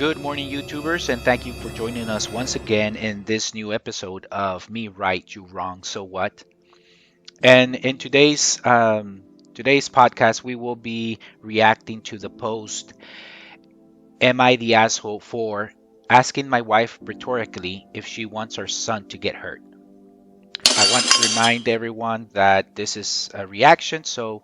Good morning, YouTubers, and thank you for joining us once again in this new episode of MeRight-YouWrong-SoWhat. And in today's podcast, we will be reacting to the post "Am I the asshole for asking my wife rhetorically if she wants our son to get hurt?" I want to remind everyone that this is a reaction, so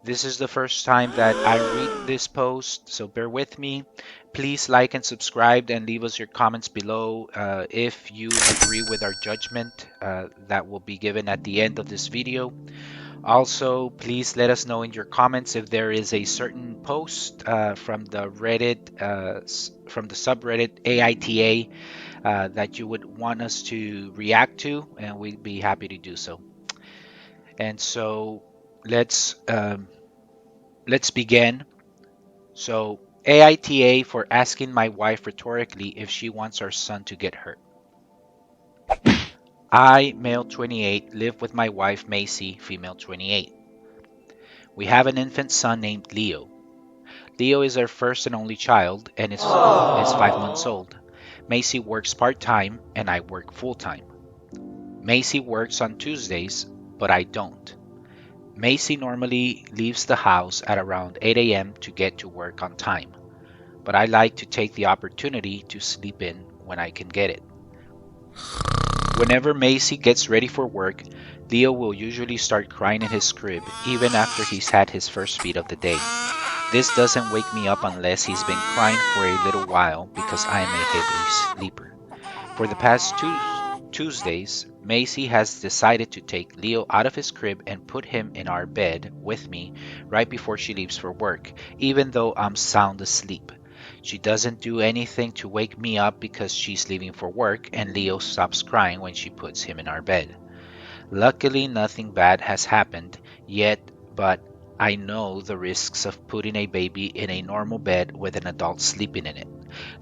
this is the first time that I read this post, so bear with me. Please like and subscribe and leave us your comments below if you agree with our judgment that will be given at the end of this video. Also, please let us know in your comments if there is a certain post from the from the subreddit AITA that you would want us to react to, and we'd be happy to do so. And so let's begin. So AITA for asking my wife rhetorically if she wants our son to get hurt. I, male 28, live with my wife Macy, female 28. We have an infant son named Leo. Leo is our first and only child and is 5 months old. Macy works part-time and I work full-time. Macy works on Tuesdays, but I don't. Macy normally leaves the house at around 8 a.m. to get to work on time, but I like to take the opportunity to sleep in when I can get it. Whenever Macy gets ready for work, Leo will usually start crying in his crib even after he's had his first feed of the day. This doesn't wake me up unless he's been crying for a little while because I am a heavy sleeper. For the past two Tuesdays, Macy has decided to take Leo out of his crib and put him in our bed with me right before she leaves for work, even though I'm sound asleep. She doesn't do anything to wake me up because she's leaving for work, and Leo stops crying when she puts him in our bed. Luckily, nothing bad has happened yet, but I know the risks of putting a baby in a normal bed with an adult sleeping in it.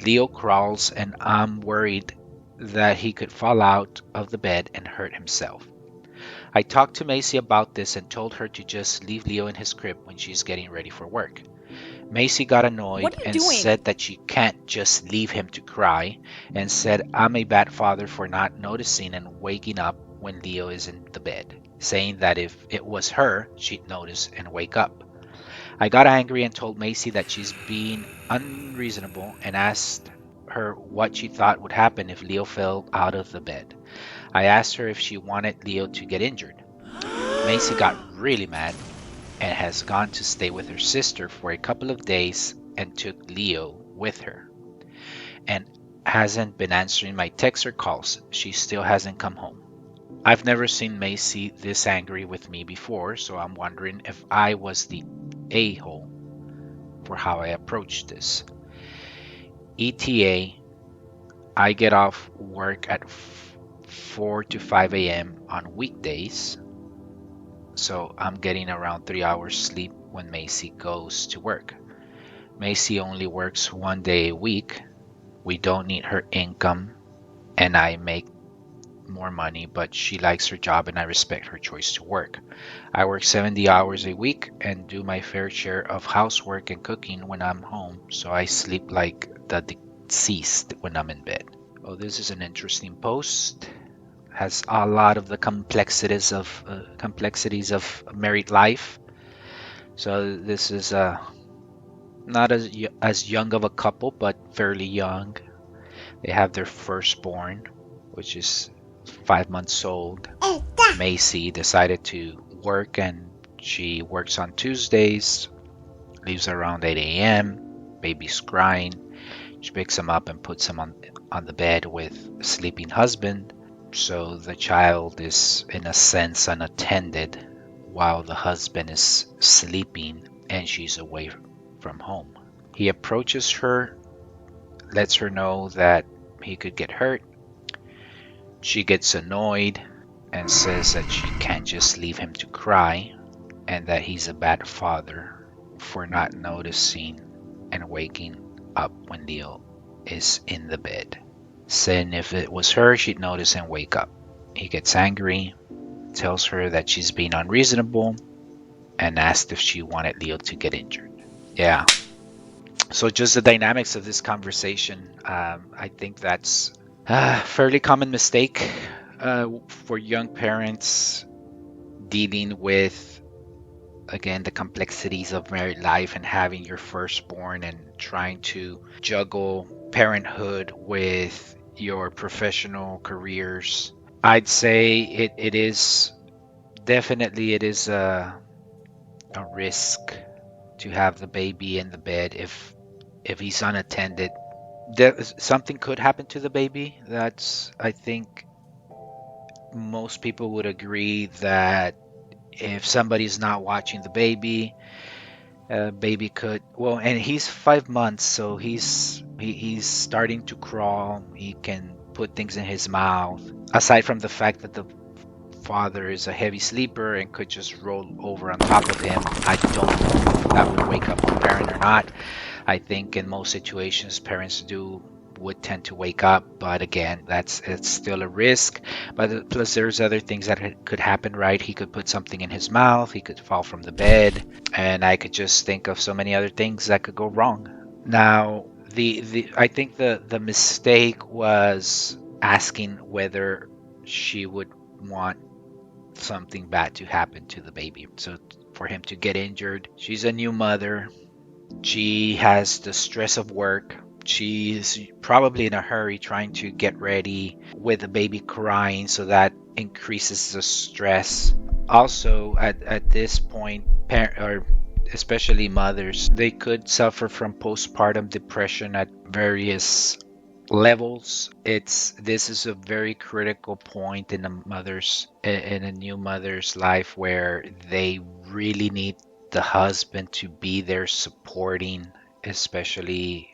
Leo crawls, and I'm worried that he could fall out of the bed and hurt himself. I talked to Macy about this and told her to just leave Leo in his crib when she's getting ready for work. Macy got annoyed and said that she can't just leave him to cry, and said I'm a bad father for not noticing and waking up when Leo is in the bed, saying that if it was her, she'd notice and wake up. I got angry and told Macy that she's being unreasonable and asked her what she thought would happen if Leo fell out of the bed. I asked her if she wanted Leo to get injured. Macy got really mad and has gone to stay with her sister for a couple of days and took Leo with her, and hasn't been answering my texts or calls. She still hasn't come home. I've never seen Macy this angry with me before, so I'm wondering if I was the a-hole for how I approached this. ETA, I get off work at 4 to 5 a.m. on weekdays, so I'm getting around 3 hours sleep when Macy goes to work. Macy only works 1 day a week. We don't need her income, and I make more money, but she likes her job and I respect her choice to work. I work 70 hours a week and do my fair share of housework and cooking when I'm home, so I sleep like the deceased when I'm in bed. Oh, this is an interesting post. Has a lot of the complexities of married life. So this is not as young of a couple, but fairly young. They have their firstborn, which is 5 months old. Macy decided to work, and she works on Tuesdays, leaves around 8 a.m. Baby's crying. She picks him up and puts him on the bed with a sleeping husband. So the child is, in a sense, unattended while the husband is sleeping and she's away from home. He approaches her, lets her know that he could get hurt. She gets annoyed and says that she can't just leave him to cry, and that he's a bad father for not noticing and waking up when Leo is in the bed. Saying if it was her, she'd notice and wake up. He gets angry, tells her that she's being unreasonable, and asked if she wanted Leo to get injured. Yeah, So just the dynamics of this conversation, I think that's a fairly common mistake for young parents dealing with, again, the complexities of married life and having your firstborn and trying to juggle parenthood with your professional careers. I'd say it is definitely it is a risk to have the baby in the bed if he's unattended. Something could happen to the baby. That's, I think most people would agree that if somebody's not watching the baby, baby could, well, and he's 5 months, so he's starting to crawl. He can put things in his mouth. Aside from the fact that the father is a heavy sleeper and could just roll over on top of him, I don't know if that would wake up the parent or not. I think in most situations, parents would tend to wake up, but again, it's still a risk. But plus, there's other things that could happen, right? He could put something in his mouth, he could fall from the bed, and I could just think of so many other things that could go wrong. Now, the I think the mistake was asking whether she would want something bad to happen to the baby. So for him to get injured, she's a new mother. She has the stress of work. She's probably in a hurry trying to get ready with the baby crying, so that increases the stress. Also, at this point, or especially mothers, they could suffer from postpartum depression at various levels. This is a very critical point in a new mother's life where they really need the husband to be there supporting, especially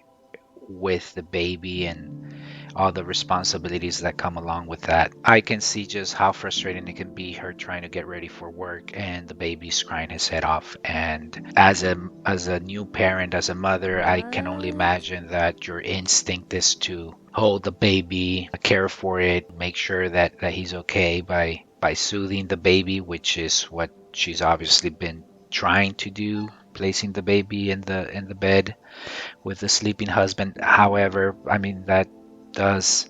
with the baby and all the responsibilities that come along with that. I can see just how frustrating it can be, her trying to get ready for work and the baby's crying his head off. And as a new parent, as a mother, I can only imagine that your instinct is to hold the baby, care for it, make sure that he's okay by soothing the baby, which is what she's obviously been trying to do, placing the baby in the bed with the sleeping husband. However, I mean, that does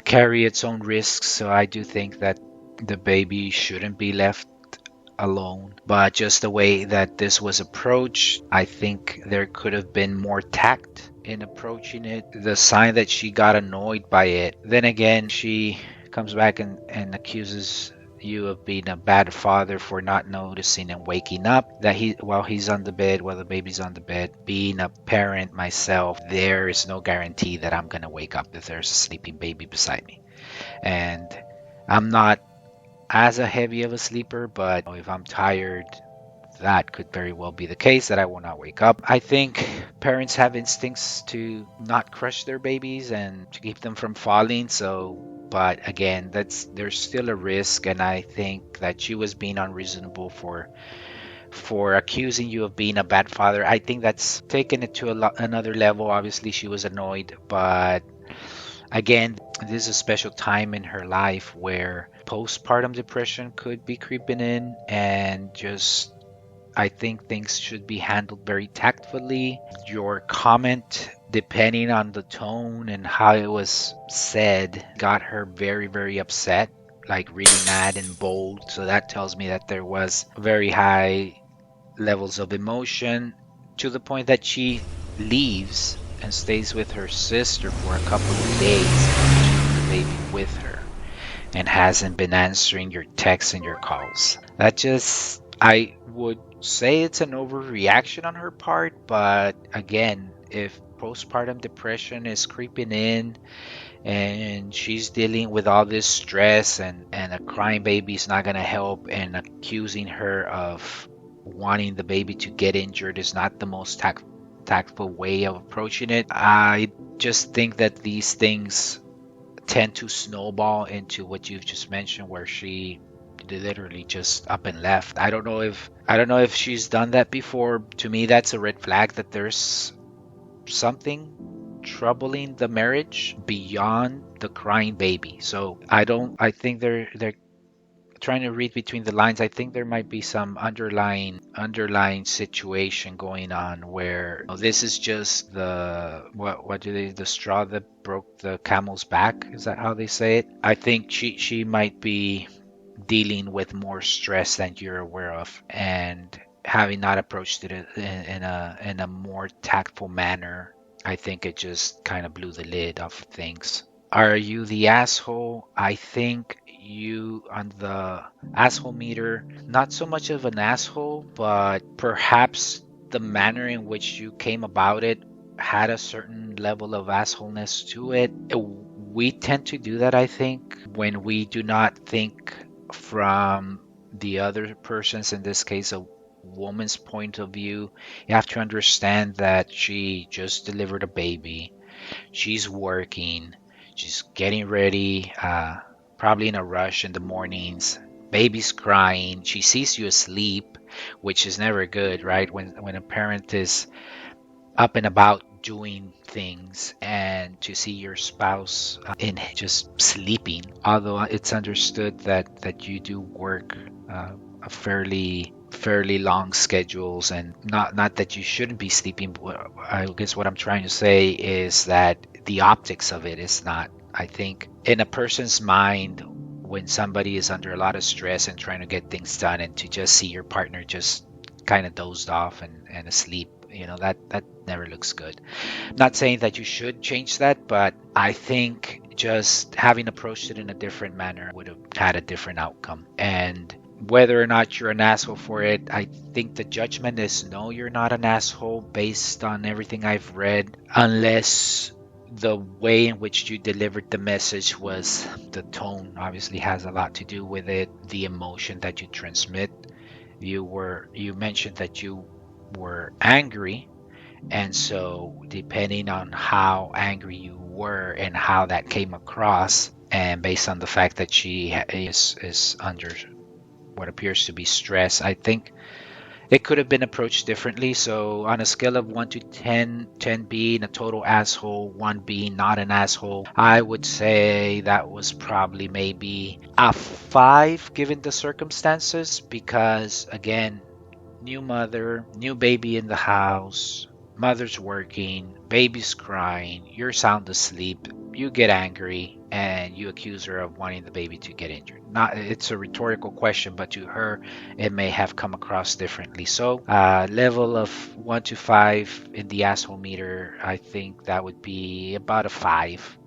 carry its own risks, so I do think that the baby shouldn't be left alone. But just the way that this was approached, I think there could have been more tact in approaching it. The sign that she got annoyed by it. Then again, she comes back and accuses you of being a bad father for not noticing and waking up that while the baby's on the bed. Being a parent myself, there is no guarantee that I'm gonna wake up if there's a sleeping baby beside me. And I'm not as a heavy of a sleeper, but if I'm tired, that could very well be the case that I will not wake up. I think parents have instincts to not crush their babies and to keep them from falling. So, but again, there's still a risk, and I think that she was being unreasonable for accusing you of being a bad father. I think that's taken it to another level. Obviously, she was annoyed, but again, this is a special time in her life where postpartum depression could be creeping in, and just I think things should be handled very tactfully. Your comment, depending on the tone and how it was said, got her very, very upset, like really mad and bold. So that tells me that there was very high levels of emotion, to the point that she leaves and stays with her sister for a couple of days, keeping the baby with her, and hasn't been answering your texts and your calls. I would say it's an overreaction on her part, but again, if postpartum depression is creeping in and she's dealing with all this stress, and a crying baby is not going to help, and accusing her of wanting the baby to get injured is not the most tactful way of approaching it. I just think that these things tend to snowball into what you've just mentioned, where she literally just up and left. I don't know if she's done that before. To me, that's a red flag that there's something troubling the marriage beyond the crying baby. So I think there trying to read between the lines, I think there might be some underlying situation going on where this is just the straw that broke the camel's back? Is that how they say it? I think she might be dealing with more stress than you're aware of, and having not approached it in a more tactful manner, I think it just kind of blew the lid off of things. Are you the asshole? I think you on the asshole meter, not so much of an asshole, but perhaps the manner in which you came about it had a certain level of assholeness to it. We tend to do that, I think, when we do not think from the other person's, in this case, a woman's point of view. You have to understand that she just delivered a baby. She's working. She's getting ready, probably in a rush in the mornings. Baby's crying. She sees you asleep, which is never good, right? When a parent is up and about doing things, and to see your spouse in just sleeping, although it's understood that you do work a fairly long schedules, and not that you shouldn't be sleeping, but I guess what I'm trying to say is that the optics of it is not. I think in a person's mind, when somebody is under a lot of stress and trying to get things done, and to just see your partner just kind of dozed off and asleep, that never looks good. Not saying that you should change that, but I think just having approached it in a different manner would have had a different outcome. And whether or not you're an asshole for it, I think the judgment is no, you're not an asshole based on everything I've read, unless the way in which you delivered the message was, the tone obviously has a lot to do with it, the emotion that you transmit. You mentioned that you were angry, and so depending on how angry you were and how that came across, and based on the fact that she is under what appears to be stress, I think it could have been approached differently. So on a scale of 1 to 10, 10 being a total asshole, 1 being not an asshole, I would say that was probably maybe a 5 given the circumstances, because again, new mother, new baby in the house, mother's working, baby's crying, you're sound asleep, you get angry, and you accuse her of wanting the baby to get injured. Not, it's a rhetorical question, but to her, it may have come across differently. So, level of 1 to 5 in the asshole meter, I think that would be about a 5.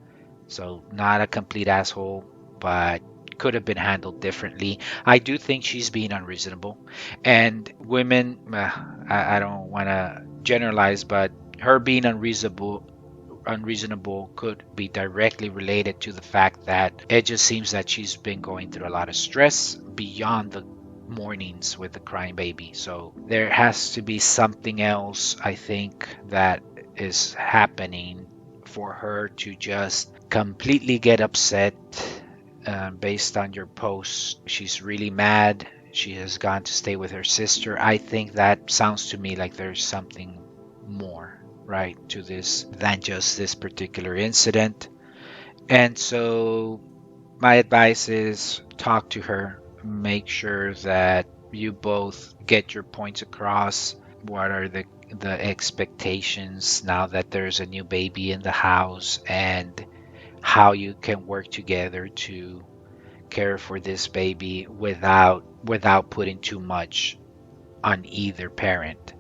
So, not a complete asshole, but could have been handled differently. I do think she's being unreasonable. And women, I don't want to generalize, but her being unreasonable could be directly related to the fact that it just seems that she's been going through a lot of stress beyond the mornings with the crying baby. So there has to be something else, I think, that is happening for her to just completely get upset. Based on your post, she's really mad. She has gone to stay with her sister. I think that sounds to me like there's something more, right, to this than just this particular incident. And so my advice is talk to her, make sure that you both get your points across. What are the expectations now that there's a new baby in the house, and how you can work together to care for this baby without putting too much on either parent.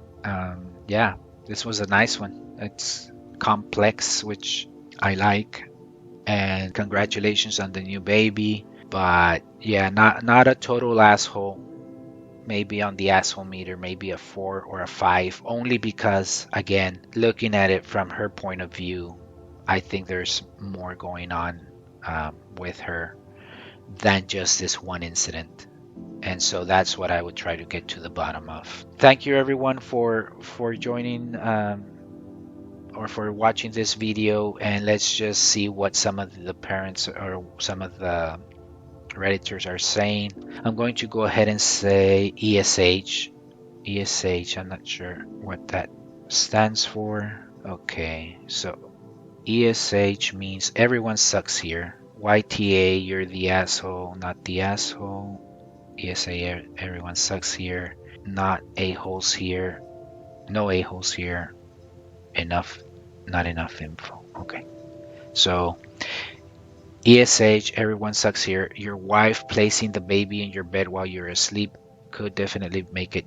Yeah, this was a nice one. It's complex, which I like, and congratulations on the new baby. But yeah, not a total asshole. Maybe on the asshole meter, maybe a 4 or a 5, only because, again, looking at it from her point of view, I think there's more going on with her than just this one incident. And so that's what I would try to get to the bottom of. Thank you everyone for joining or for watching this video, and let's just see what some of the parents or some of the Redditors are saying. I'm going to go ahead and say ESH. ESH, I'm not sure what that stands for. Okay, so ESH means everyone sucks here. YTA, you're the asshole, not the asshole. ESA, everyone sucks here. Not a-holes here. No a-holes here. Enough, not enough info. Okay. So ESH, everyone sucks here. Your wife placing the baby in your bed while you're asleep could definitely make it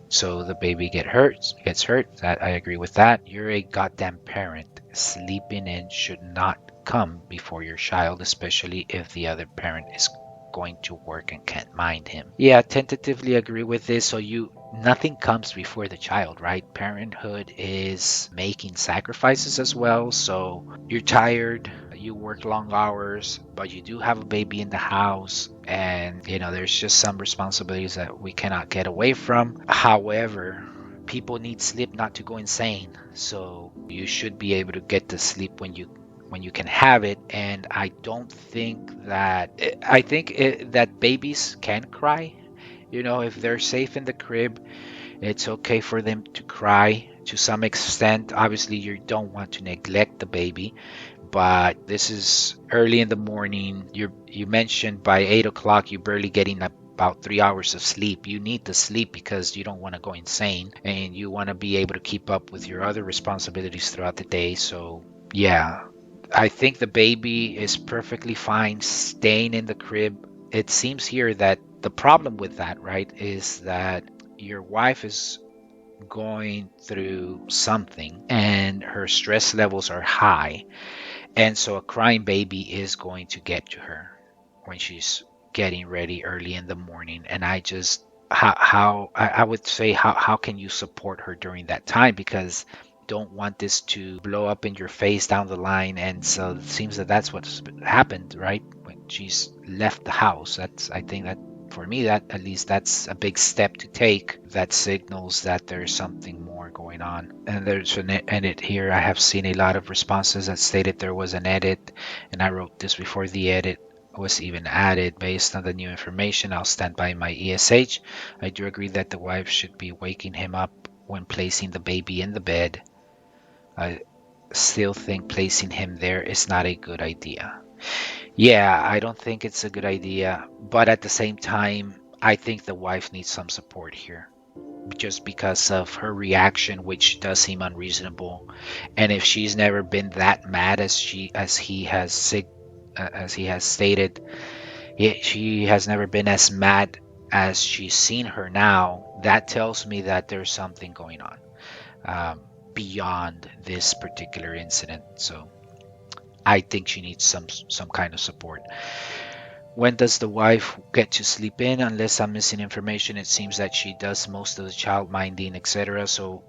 so the baby gets hurt. That I agree with that. You're a goddamn parent. Sleeping in should not come before your child, especially if the other parent is going to work and can't mind him. Yeah, tentatively agree with this. So nothing comes before the child, right? Parenthood is making sacrifices as well. So you're tired, you work long hours, but you do have a baby in the house, and there's just some responsibilities that we cannot get away from. However, people need sleep not to go insane. So you should be able to get the sleep when you can have it. And I don't think that that babies can cry. If they're safe in the crib, it's okay for them to cry to some extent. Obviously, you don't want to neglect the baby, but this is early in the morning. You mentioned by 8 o'clock you're barely getting about 3 hours of sleep. You need the sleep because you don't want to go insane, and you want to be able to keep up with your other responsibilities throughout the day. So yeah, I think the baby is perfectly fine staying in the crib. It seems here that the problem with that, right, is that your wife is going through something and her stress levels are high. And so a crying baby is going to get to her when she's getting ready early in the morning. And I just, how I would say, how can you support her during that time? Because don't want this to blow up in your face down the line. And so it seems that that's what's happened, right? When she's left the house. I think that for me, that at least that's a big step to take that signals that there's something more going on. And there's an edit here. I have seen a lot of responses that stated there was an edit, and I wrote this before the edit was even added. Based on the new information, I'll stand by my ESH. I do agree that the wife should be waking him up when placing the baby in the bed. I still think placing him there is not a good idea. Yeah, I don't think it's a good idea, but at the same time, I think the wife needs some support here just because of her reaction, which does seem unreasonable. And if she's never been that mad as he has stated, she has never been as mad as she's seen her now. That tells me that there's something going on beyond this particular incident. So I think she needs some kind of support. When does the wife get to sleep in? Unless I'm missing information, it seems that she does most of the child minding, etc. So,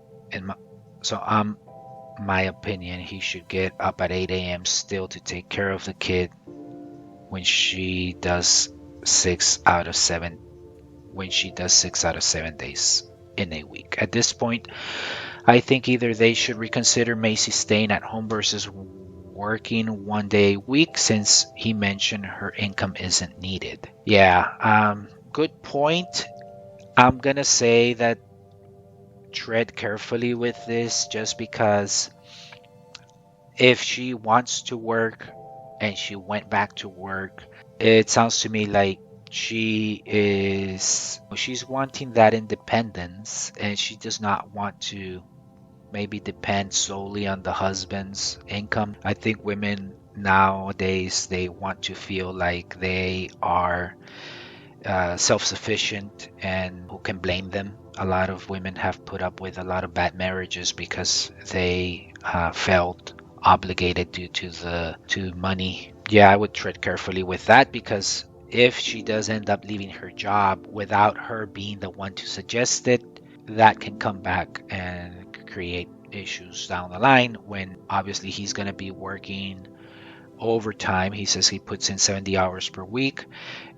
my opinion, he should get up at 8 a.m. still to take care of the kid when she does 6 out of 7 days in a week. At this point, I think either they should reconsider Macy staying at home versus working 1 day a week, since he mentioned her income isn't needed. Yeah, good point. I'm gonna say that tread carefully with this, just because if she wants to work and she went back to work, it sounds to me like she's wanting that independence, and she does not want to maybe depend solely on the husband's income. I think women nowadays, they want to feel like they are self-sufficient, and who can blame them? A lot of women have put up with a lot of bad marriages because they felt obligated due to money. Yeah, I would tread carefully with that, because if she does end up leaving her job without her being the one to suggest it, that can come back and create issues down the line, when obviously he's going to be working overtime. He says he puts in 70 hours per week.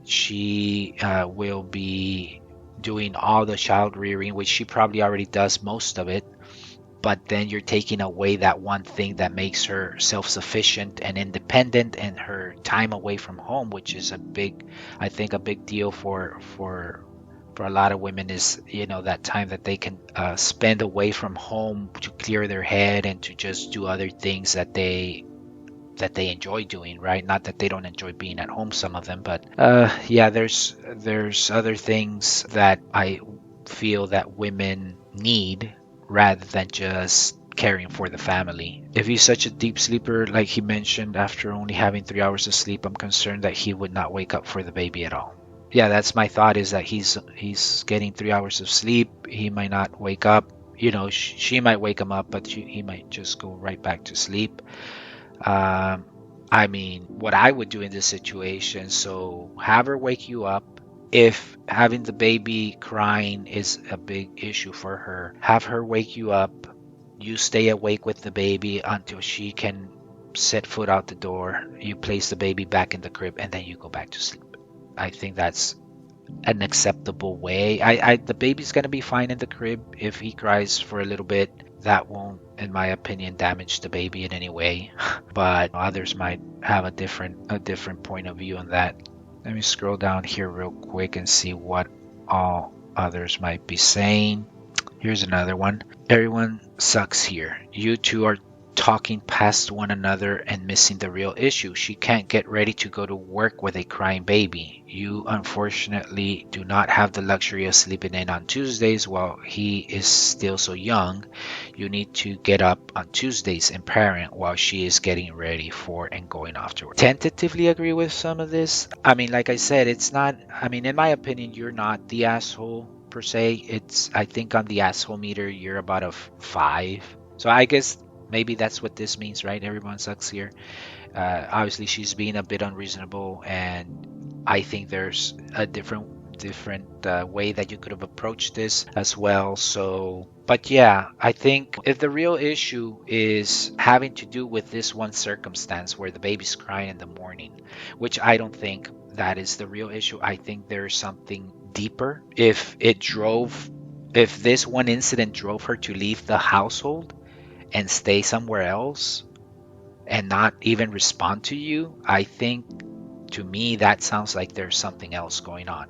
She will be doing all the child rearing, which she probably already does most of it. But then you're taking away that one thing that makes her self-sufficient and independent, and her time away from home, which is I think a big deal for a lot of women, is that time that they can spend away from home to clear their head and to just do other things that they that they enjoy doing, right? Not that they don't enjoy being at home, some of them, but yeah, there's other things that I feel that women need rather than just caring for the family. If he's such a deep sleeper, like he mentioned, after only having 3 hours of sleep, I'm concerned that he would not wake up for the baby at all. Yeah, that's my thought, is that he's getting 3 hours of sleep. He might not wake up. She might wake him up, but he might just go right back to sleep. Um, I mean, what I would do in this situation, so have her wake you up. If having the baby crying is a big issue for her, have her wake you up. You stay awake with the baby until she can set foot out the door. You place the baby back in the crib, and then you go back to sleep. I think that's an acceptable way. The baby's gonna be fine in the crib. If he cries for a little bit, that won't, in my opinion, damage the baby in any way. But others might have a different point of view on that. Let me scroll down here real quick and see what all others might be saying. Here's another one. Everyone sucks here. You two are talking past one another and missing the real issue. She can't get ready to go to work with a crying baby. You unfortunately do not have the luxury of sleeping in on Tuesdays while he is still so young. You need to get up on Tuesdays and parent while she is getting ready for and going off to work. Tentatively agree with some of this. I mean, like I said, it's not, I mean, in my opinion, you're not the asshole per se. I think on the asshole meter, you're about a 5. So I guess maybe that's what this means, right? Everyone sucks here. Obviously, she's being a bit unreasonable, and I think there's a different way that you could have approached this as well. So, but yeah, I think if the real issue is having to do with this one circumstance where the baby's crying in the morning, which I don't think that is the real issue. I think there's something deeper. If this one incident drove her to leave the household and stay somewhere else and not even respond to you, I think, to me, that sounds like there's something else going on.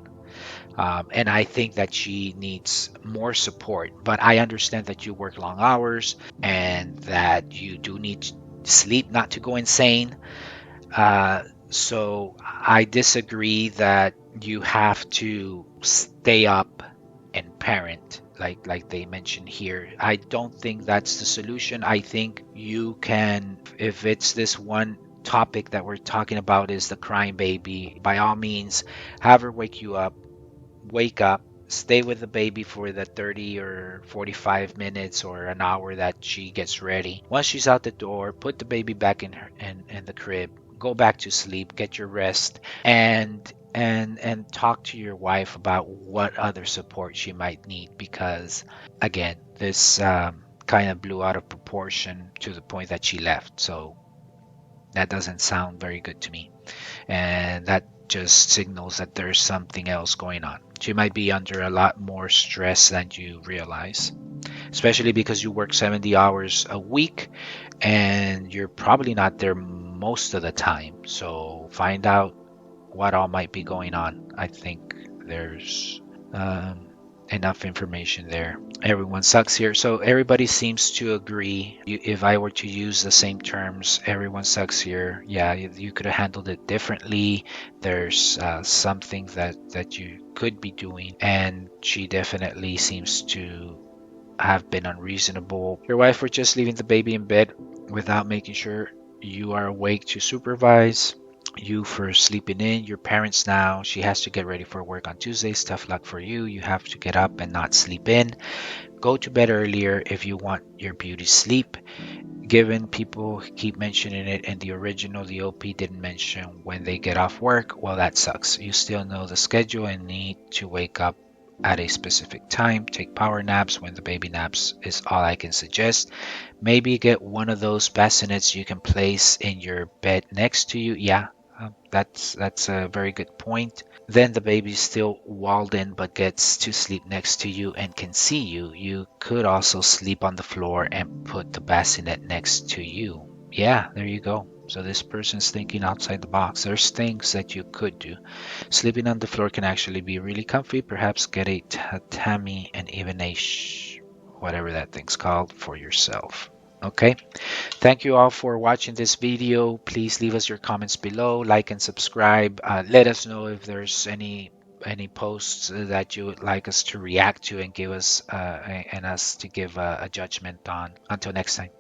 And I think that she needs more support. But I understand that you work long hours and that you do need sleep not to go insane. So I disagree that you have to stay up and parent like they mentioned here. I don't think that's the solution. I think you can, if it's this one topic that we're talking about is the crying baby, by all means have her wake up, stay with the baby for the 30 or 45 minutes or an hour that she gets ready. Once she's out the door, put the baby back in the crib, go back to sleep, get your rest, and talk to your wife about what other support she might need, because again, this kind of blew out of proportion to the point that she left. So that doesn't sound very good to me, and that just signals that there's something else going on. She might be under a lot more stress than you realize, especially because you work 70 hours a week and you're probably not there most of the time. So find out what all might be going on. I think there's enough information there. Everyone sucks here. So everybody seems to agree. If I were to use the same terms, everyone sucks here. Yeah, you could have handled it differently. There's something that you could be doing, and she definitely seems to have been unreasonable. Your wife for just leaving the baby in bed without making sure you are awake to supervise. You for sleeping in. Your parents now. She has to get ready for work on Tuesdays. Tough luck for you. You have to get up and not sleep in. Go to bed earlier if you want your beauty sleep. Given people keep mentioning it and the original, the OP didn't mention when they get off work, well, that sucks. You still know the schedule and need to wake up at a specific time. Take power naps when the baby naps is all I can suggest. Maybe get one of those bassinets you can place in your bed next to you. Yeah, that's a very good point. Then the baby's still walled in but gets to sleep next to you and can see you. You could also sleep on the floor and put the bassinet next to you. Yeah, there you go. So this person's thinking outside the box. There's things that you could do. Sleeping on the floor can actually be really comfy. Perhaps get a tatami and even a whatever that thing's called for yourself. Okay. Thank you all for watching this video. Please leave us your comments below, like and subscribe. Let us know if there's any posts that you would like us to react to and give us and us to give a judgment on. Until next time.